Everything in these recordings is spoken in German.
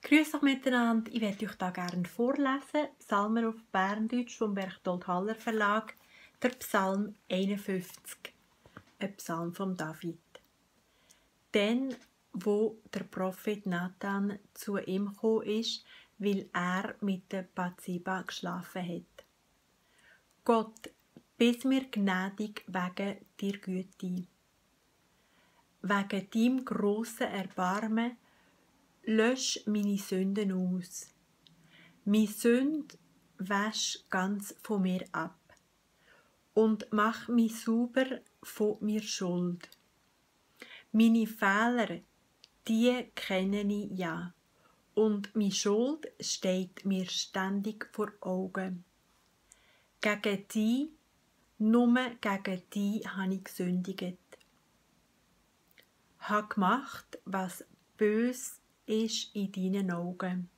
Grüß euch miteinander, ich werde euch da gerne vorlesen. Psalmen auf Berndeutsch vom Berchtold Haller Verlag, der Psalm 51, ein Psalm von David. Dann, wo der Prophet Nathan zu ihm gekommen ist, weil er mit der Bathseba geschlafen hat. Gott, bist mir gnädig wegen dir Güte. Wegen deinem grossen Erbarmen lösch meine Sünden aus. Meine Sünde wäsch ganz von mir ab und mach mich sauber von mir Schuld. Meine Fehler, die kenne ich ja, und meine Schuld steht mir ständig vor Augen. Gegen die, nur gegen die habe ich gesündigt. Habe gemacht, was bös ist in deinen Augen.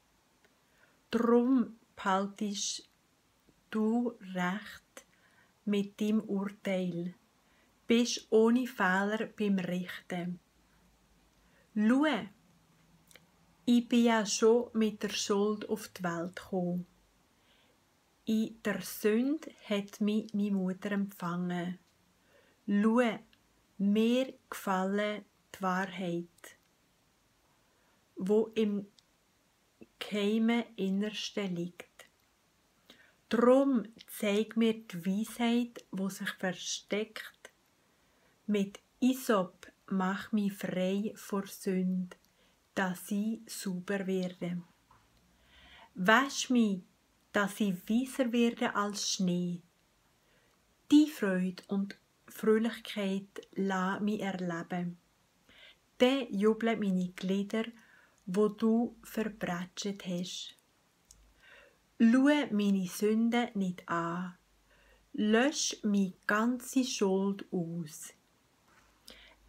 Drum behaltest du recht mit deinem Urteil, bist ohne Fehler beim Richten. Schau, ich bin ja schon mit der Schuld auf die Welt gekommen. In der Sünde hat mich meine Mutter empfangen. Schau, mir gefallen die Wahrheit, wo im geheimen Innersten liegt. Drum zeig mir die Weisheit, wo sich versteckt. Mit Isop mach mich frei vor Sünde, dass ich sauber werde. Wasch mich, dass ich weißer werde als Schnee. Die Freude und Fröhlichkeit lass mich erleben. Dann jubeln meine Glieder, wo du verbrätscht hast. Schau meine Sünden nicht an, lösch meine ganze Schuld aus.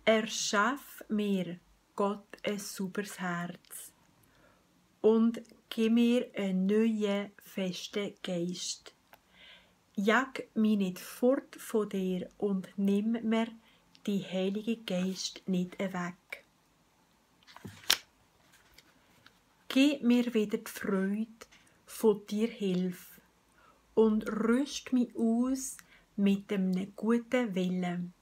Erschaff mir, Gott, ein sauberes Herz und gib mir einen neuen, festen Geist. Jag mich nicht fort von dir und nimm mir die Heilige Geist nicht weg. Gib mir wieder die Freude von dir Hilfe und rüst mich aus mit einem guten Willen.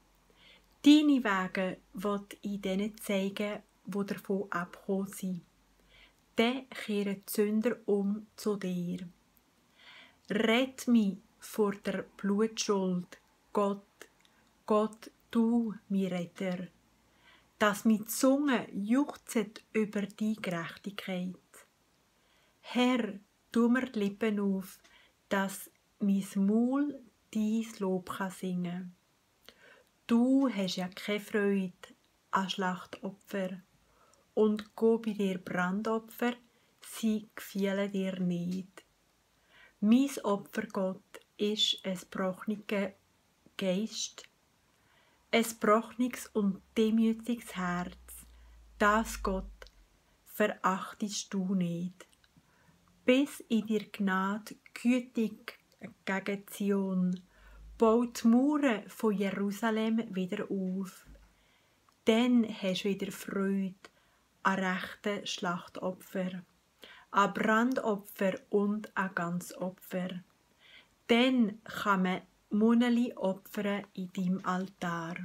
Deine Wege will ich denen zeigen, die davon abgekommen sind. Dann kehren die Sünder um zu dir. Rett mich vor der Blutschuld, Gott, Gott, du, mein Retter, dass meine Zunge juchzet über die Gerechtigkeit. Herr, tu mir die Lippen auf, dass mein Maul dein Lob singen kann. Du hast ja keine Freude an Schlachtopfer und go bei dir Brandopfer, sie gefielen dir nicht. Mein Opfer, Gott, ist ein gebrochener Geist, ein gebrochenes und demütiges Herz. Das, Gott, verachtest du nicht. Bis in dir Gnade gütig gegen Zion, baut die Mauern von Jerusalem wieder auf. Dann hast du wieder Freude an rechten Schlachtopfer, an Brandopfer und an Ganzopfer. Dann kann man Munneli opfern in deinem Altar.